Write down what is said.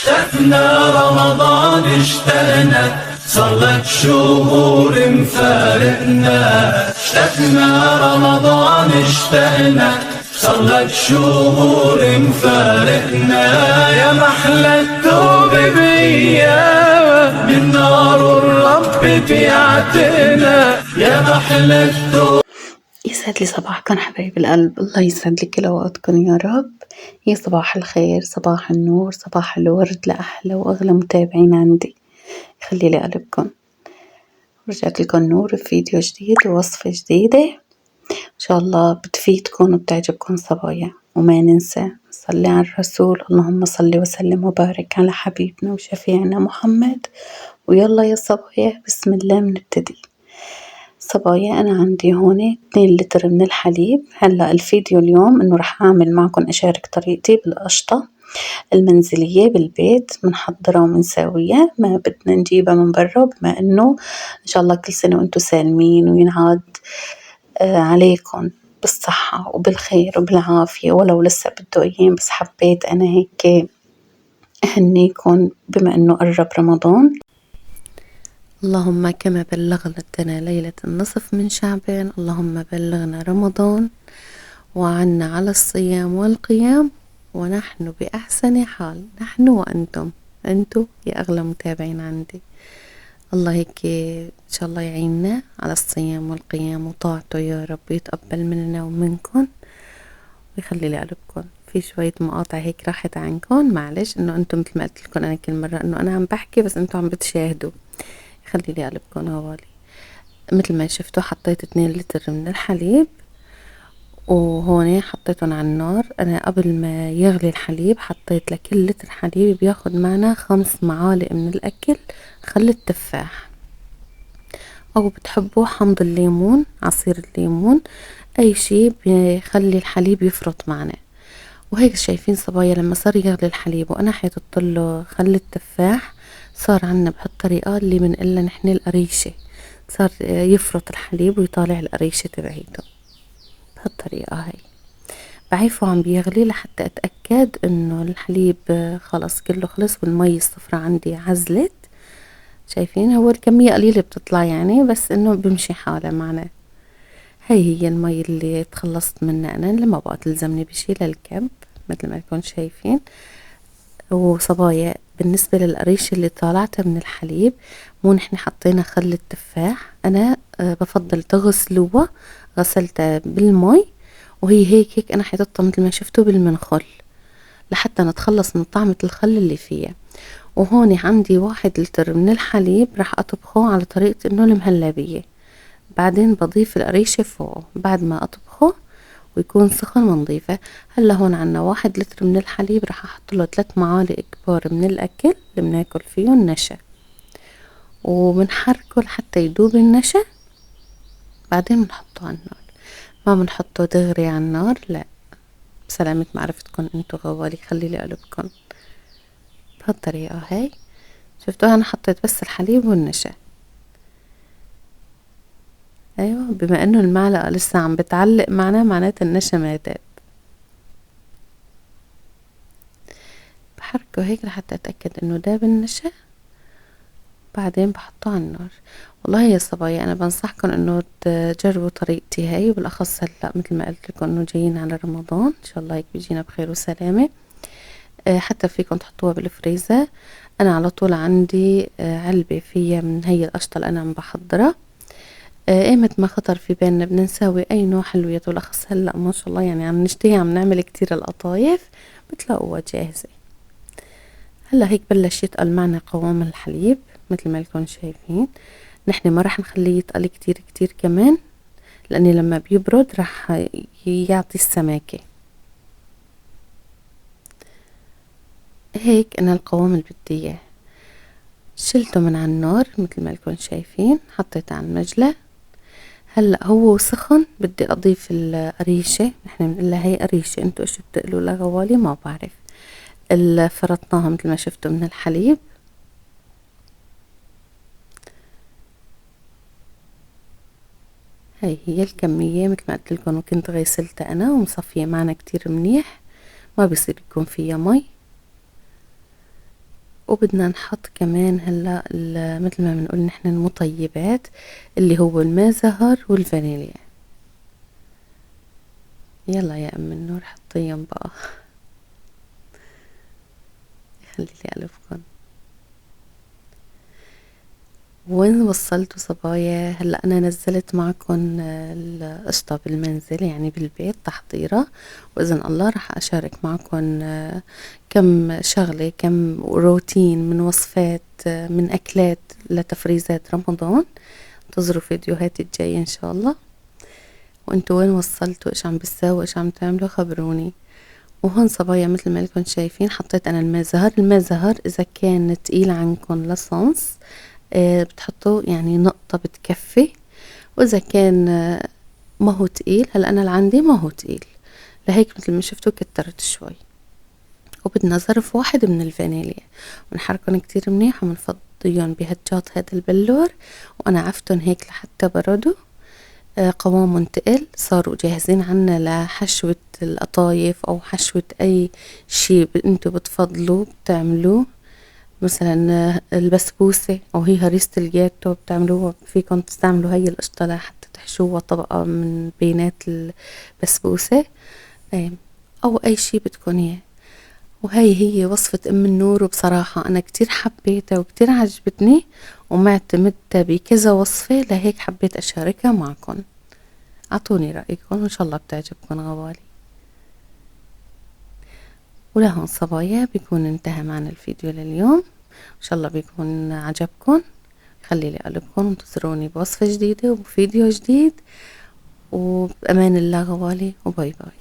اشتقنا رمضان اشتقنا، صار لك شهور مفارقنا. اشتقنا رمضان اشتقنا، صار لك شهور مفارقنا. يا محلى التوب بأيام من نار الرب بيعتقنا. يا محلى التوب. يسعد لي صباحكم حبايب القلب، الله يسعد لي كل اوقاتكم يا رب. يا صباح الخير، صباح النور، صباح الورد لأحلى وأغلى متابعين عندي. يخلي لي قلبكم. رجعت لكم نور بفيديو جديد ووصفة جديدة إن شاء الله بتفيدكم وبتعجبكم صبايا. وما ننسى نصلي على الرسول، اللهم صل وسلم وبارك على حبيبنا وشفيعنا محمد. ويلا يا صبايا بسم الله بنبتدي. صبايا أنا عندي هون 2 لتر من الحليب. هلأ الفيديو اليوم إنه رح أعمل معكم أشارك طريقتي بالقشطة المنزلية بالبيت، منحضرها ومنساويها، ما بدنا نجيبها من برا. بما إنه إن شاء الله كل سنة وأنتم سالمين وينعاد عليكم بالصحة وبالخير وبالعافية، ولو لسه بده أيام بس حبيت أنا هيك أهنيكم بما إنه قرب رمضان. اللهم كما بلغتنا ليلة النصف من شعبان، اللهم بلغنا رمضان وعنا على الصيام والقيام ونحن بأحسن حال، نحن وأنتم، أنتم يا أغلى متابعين عندي. الله هيك إن شاء الله يعيننا على الصيام والقيام وطاعته يا رب، يتقبل مننا ومنكم ويخلي لي قلبكم. في شوية مقاطع هيك راحت عنكم، معلش إنه أنتم مثل ما قلت لكم أنا كل مرة إنه أنا عم بحكي بس أنتم عم بتشاهدوا. خلي لي قلبكم هوالي. مثل ما شفتوا حطيت 2 لتر من الحليب وهون حطيتهم على النار. انا قبل ما يغلي الحليب حطيت لكل لتر حليب بياخد معنا 5 معالق من الاكل خل التفاح، او بتحبوا حمض الليمون، عصير الليمون، اي شي بيخلي الحليب يفرط معنا. وهيك شايفين صبايا لما صار يغلي الحليب وانا حيطت له خل التفاح، صار عنا بهالطريقة اللي بنقلها نحن القريشة، صار يفرط الحليب ويطالع القريشة تبعيته بهالطريقة هاي. بعيفه عم بيغلي لحتى اتأكد انه الحليب خلص كله خلص والمي الصفرة عندي عزلت. شايفين هو الكمية قليلة بتطلع يعني، بس انه بمشي حالة معنا. هي المي اللي تخلصت منها انا اللي ما بقى تلزمني بشي للكب مثل ما تكون شايفين. وصبايا بالنسبة للقريش اللي طالعتها من الحليب، مو نحن حطينا خل التفاح، انا بفضل تغسلوها. غسلتها بالمي وهي هيك انا حطيتها مثل ما شفتوا بالمنخل لحتى نتخلص من طعمة الخل اللي فيها. وهون عندي 1 لتر من الحليب راح اطبخه على طريقة انه المهلبية، بعدين بضيف القريشة فوقه بعد ما اطبخه ويكون سخن ونضيفه. هلا هون عنا 1 لتر من الحليب راح احط له 3 معالق كبار من الاكل اللي بناكل فيه النشا، وبنحركه لحتى يدوب النشا. بعدين بنحطه على النار، ما بنحطه دغري على النار لا، بسلامة معرفتكم انتو غوالي. خلي لي قلبكم بهالطريقة هاي. شفتوها انا حطيت بس الحليب والنشا. ايوه بما انه المعلقة لسه عم بتعلق معنا معناتها النشا ما داب. بحركه هيك لحتى اتأكد انه داب النشا، بعدين بحطه على النار. والله يا صبايا انا بنصحكم انه تجربوا طريقتي هاي، وبالاخص هلا مثل ما قلت لكم انه جايين على رمضان ان شاء الله هيك بيجينا بخير وسلامة. حتى فيكم تحطوها بالفريزر. انا على طول عندي علبة فيها من هي القشطة اللي انا عم بحضرها. ايمت ما خطر في بالنا بدنا نساوي اي نوع حلويات، بالاخص هلا ما شاء الله يعني عم نشتهي، عم نعمل كتير القطايف بتلاقوها جاهزة. هلا هيك بلش يتقل معنا قوام الحليب مثل ما لكم شايفين. نحن ما رح نخليه يتقل كتير كتير كمان، لاني لما بيبرد رح يعطي السماكة. هيك انا القوام اللي بدي اياه. شلته من على النار مثل ما لكم شايفين، حطيته على المجلة. هلا هو سخن بدي اضيف القريشة، نحن بنقلها هي قريشة، انتو ايش بتقلوا لها غوالي ما بعرف. اللي فرطناها مثل ما شفتوا من الحليب. هي الكمية مثل ما قلت لكم، وكنت غسلتها انا ومصفية معنا كتير منيح، ما بيصير يكون فيها مي. وبدنا نحط كمان هلا مثل ما بنقول نحن المطيبات اللي هو الماء زهر والفانيليا. يلا يا ام النور حطيهم بقى. خليلي ألفكن. وين وصلتوا صبايا؟ هلا انا نزلت معكم القشطة بالمنزل يعني بالبيت تحضيرها، واذن الله راح اشارك معكم كم شغلة، كم روتين من وصفات من اكلات لتفريزات رمضان. انتظروا فيديوهاتي الجاية ان شاء الله. وانتوا وين وصلتوا؟ ايش عم بتساووا؟ ايش عم تعملوا؟ خبروني. وهون صبايا مثل ما لكم شايفين حطيت انا الماء زهر. الماء زهر اذا كان تقيل عنكم لصنص بتحطوا يعني نقطة بتكفي، واذا كان ما هو تقيل، هلا انا اللي عندي ما هو تقيل لهيك مثل ما شفتوا كترت شوي. وبدنا ظرف واحد من الفانيليا، ونحركن كتير منيح ومنفضيهم بهجات هذا البلور، وانا عفتن هيك لحتى بردوا قوامهم تقل، صاروا جاهزين عنا لحشوة القطايف او حشوة اي شي انتو بتفضلوا بتعملوه. مثلا البسبوسة او هي هريسة الجاتو بتعملوها، فيكم تستعملوا هي القشطة لحتى تحشوها طبقة من بينات البسبوسة او اي شي بدكن اياه. وهي هي وصفة ام النور، وبصراحة انا كتير حبيتها وكتير عجبتني ومعتمدتها بكذا وصفة، لهيك حبيت اشاركها معكم. اعطوني رأيكم وان شاء الله بتعجبكم غوالي. ولهون صبايا بيكون انتهى معنا الفيديو لليوم، ان شاء الله بيكون عجبكم. خليلي قلبكم وانتظروني بوصفة جديدة وفيديو جديد، وبأمان الله غوالي، وباي باي.